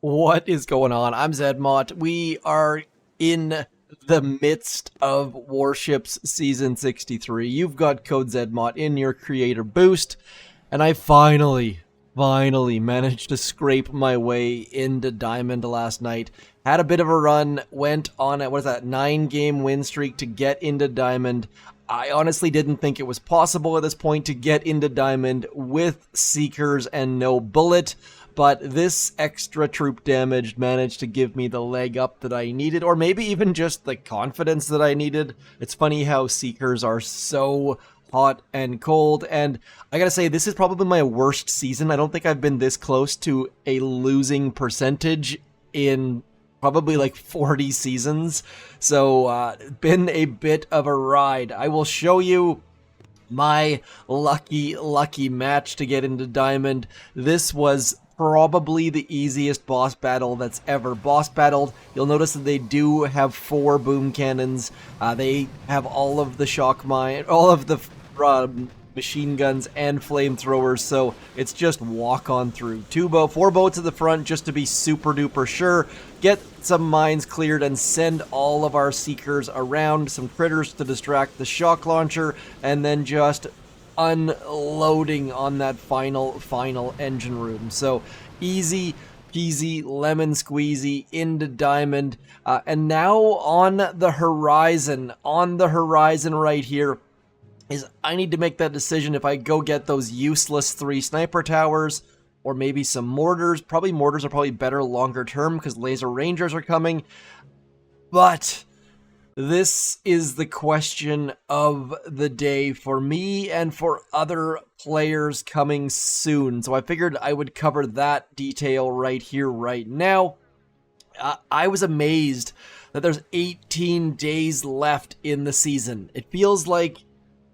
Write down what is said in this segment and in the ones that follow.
What is going on? I'm ZMOT. We are in the midst of Warships Season 63. You've got code ZMOT in your creator boost, and I finally managed to scrape my way into Diamond last night. Had a bit of a run, went on a, 9-game win streak to get into Diamond. I honestly didn't think it was possible at this point to get into Diamond with Seekers and no Bullit, but this extra troop damage managed to give me the leg up that I needed, or maybe even just the confidence that I needed. It's funny how Seekers are so hot and cold, and I gotta say, this is probably my worst season. I don't think I've been this close to a losing percentage in probably like 40 seasons, so been a bit of a ride. I will show you my lucky match to get into Diamond. This was probably the easiest boss battle that's ever boss battled. You'll notice that they do have 4 boom cannons. They have all of the shock mine, all of the machine guns and flamethrowers, so it's just walk on through. 4 boats at the front just to be super duper sure. Get some mines cleared and send all of our Seekers around, some critters to distract the shock launcher, and then just unloading on that final engine room. So easy peasy lemon squeezy into Diamond, and now on the horizon right here is I need to make that decision if I go get those useless 3 sniper towers or maybe some mortars. Probably mortars are probably better longer term because laser rangers are coming, but this is the question of the day for me and for other players coming soon. So I figured I would cover that detail right here, right now. I was amazed that there's 18 days left in the season. It feels like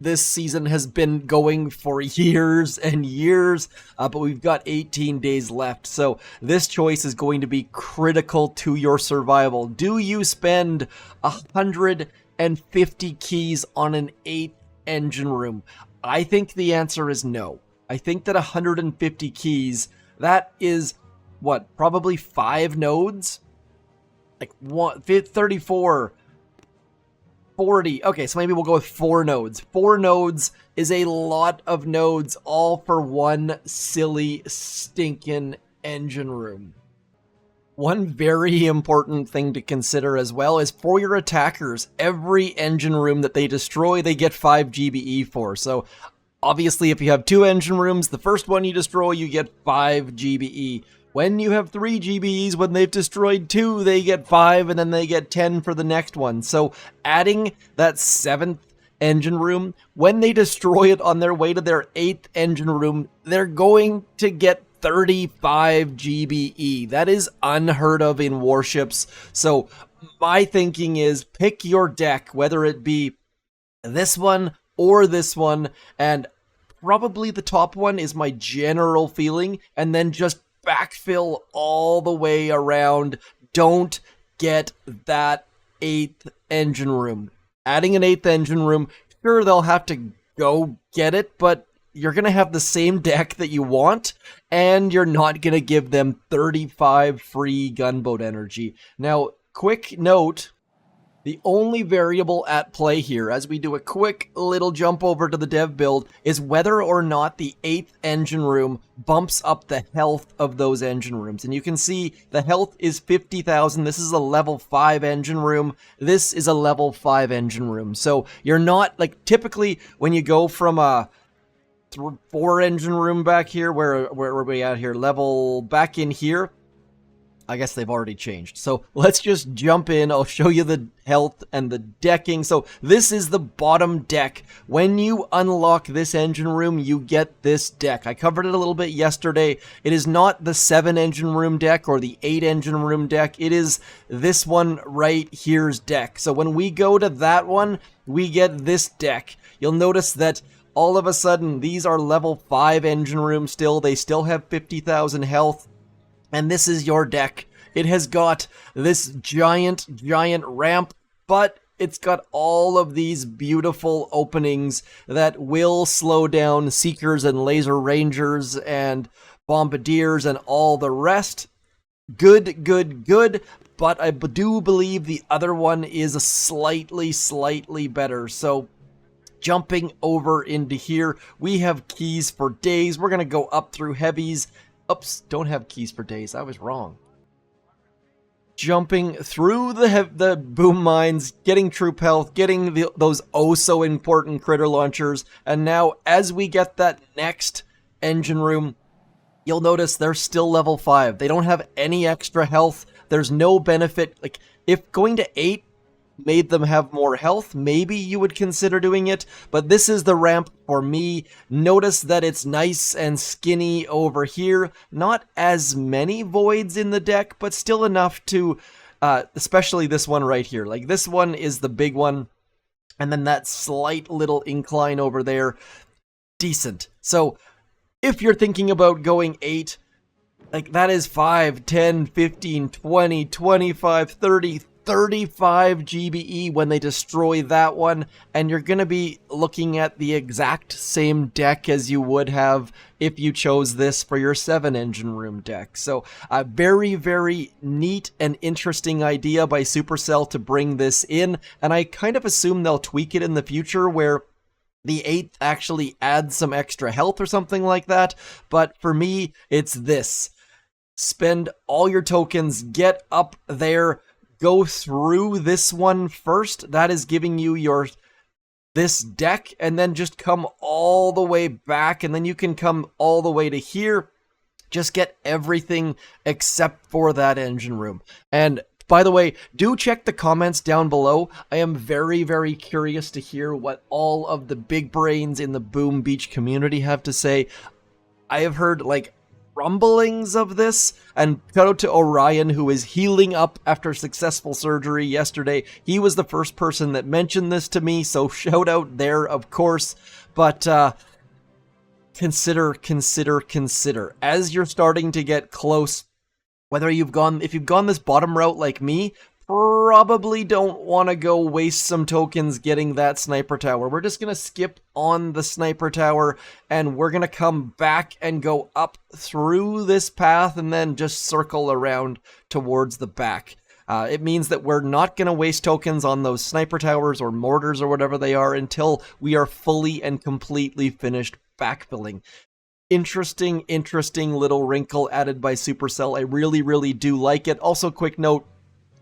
this season has been going for years and years, but we've got 18 days left. So this choice is going to be critical to your survival. Do you spend 150 keys on an 8th engine room? I think the answer is no. I think that 150 keys, that is, what, probably 5 nodes? Like 34... 40. Okay, so maybe we'll go with 4 nodes. 4 nodes is a lot of nodes, all for one silly, stinking engine room. One very important thing to consider as well is for your attackers, every engine room that they destroy, they get 5 GBE for. So obviously, if you have 2 engine rooms, the first one you destroy, you get 5 GBE. When you have 3 GBEs, when they've destroyed 2, they get 5, and then they get 10 for the next one. So adding that 7th engine room, when they destroy it on their way to their 8th engine room, they're going to get 35 GBE. That is unheard of in Warships. So my thinking is pick your deck, whether it be this one or this one, and probably the top one is my general feeling, and then just backfill all the way around. Don't get that 8th engine room. Adding an 8th engine room, sure, they'll have to go get it, but you're going to have the same deck that you want, and you're not going to give them 35 free gunboat energy. Now, quick note, the only variable at play here, as we do a quick little jump over to the dev build, is whether or not the 8th engine room bumps up the health of those engine rooms. And you can see the health is 50,000. This is a level 5 engine room. This is a level 5 engine room. So you're not, like, typically when you go from a 4 engine room back here, where are we at here? Level back in here. I guess they've already changed. So let's just jump in. I'll show you the health and the decking. So this is the bottom deck. When you unlock this engine room, you get this deck. I covered it a little bit yesterday. It is not the 7 engine room deck or the 8 engine room deck. It is this one right here's deck. So when we go to that one, we get this deck. You'll notice that all of a sudden, these are level 5 engine rooms still. They still have 50,000 health. And this is your deck. It has got this giant ramp, but it's got all of these beautiful openings that will slow down Seekers and Laser Rangers and Bombardiers and all the rest. Good, good, good. But I do believe the other one is a slightly better. So jumping over into here, we have keys for days. We're going to go up through heavies. Oops, don't have keys for days. I was wrong. Jumping through the boom mines, getting troop health, getting those so important critter launchers. And now as we get that next engine room, you'll notice they're still level 5. They don't have any extra health. There's no benefit. Like, if going to 8 made them have more health, maybe you would consider doing it, but this is the ramp for me. Notice that it's nice and skinny over here. Not as many voids in the deck, but still enough to, especially this one right here. Like, this one is the big one, and then that slight little incline over there, decent. So if you're thinking about going 8, like, that is 5, 10, 15, 20, 25, 30, 35 GBE when they destroy that one, and you're going to be looking at the exact same deck as you would have if you chose this for your 7 engine room deck. So a very neat and interesting idea by Supercell to bring this in, and I kind of assume they'll tweak it in the future where the 8th actually adds some extra health or something like that. But for me, it's this. Spend all your tokens, get up there, go through this one first. That is giving you this deck, and then just come all the way back, and then you can come all the way to here. Just get everything except for that engine room. And by the way, do check the comments down below. I am very curious to hear what all of the big brains in the Boom Beach community have to say. I have heard, like, rumblings of this, and shout out to Orion, who is healing up after successful surgery yesterday. He was the first person that mentioned this to me, so shout out there, of course. But consider as you're starting to get close, whether if you've gone this bottom route like me, probably don't want to go waste some tokens getting that sniper tower. We're just going to skip on the sniper tower, and we're going to come back and go up through this path and then just circle around towards the back. It means that we're not going to waste tokens on those sniper towers or mortars or whatever they are until we are fully and completely finished backfilling. Interesting little wrinkle added by Supercell. I really do like it. Also, quick note,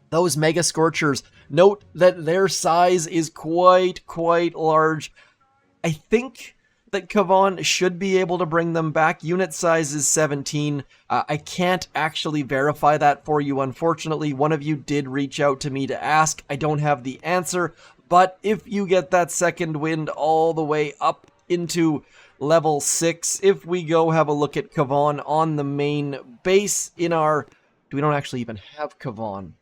those Mega Scorchers, note that their size is quite large. I think that Kavan should be able to bring them back. Unit size is 17. I can't actually verify that for you, unfortunately. One of you did reach out to me to ask. I don't have the answer, but if you get that second wind all the way up into level 6, if we go have a look at Kavan on the main base we don't actually even have Kavan.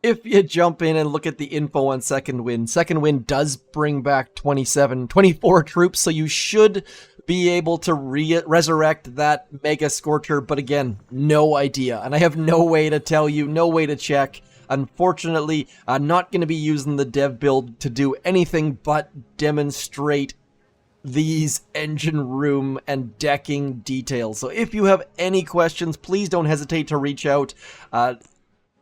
If you jump in and look at the info on Second Wind does bring back 24 troops, so you should be able to resurrect that Mega Scorcher, but again, no idea. And I have no way to tell you, no way to check. Unfortunately, I'm not going to be using the dev build to do anything but demonstrate these engine room and decking details. So if you have any questions, please don't hesitate to reach out.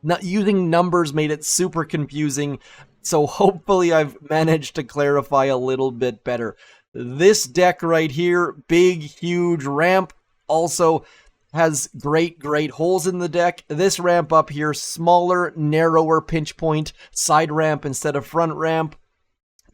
Not using numbers made it super confusing, so hopefully I've managed to clarify a little bit better. This deck right here, big, huge ramp, also has great holes in the deck. This ramp up here, smaller, narrower pinch point, side ramp instead of front ramp.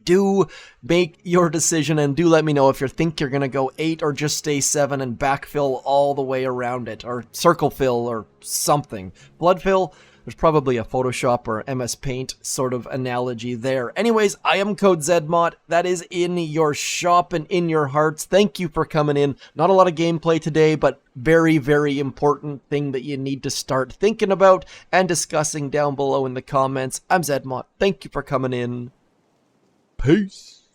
Do make your decision, and do let me know if you think you're going to go 8 or just stay 7 and backfill all the way around it, or circle fill or something. Blood fill? There's probably a Photoshop or MS Paint sort of analogy there. Anyways, I am code ZMOT. That is in your shop and in your hearts. Thank you for coming in. Not a lot of gameplay today, but very important thing that you need to start thinking about and discussing down below in the comments. I'm ZMOT. Thank you for coming in. Peace.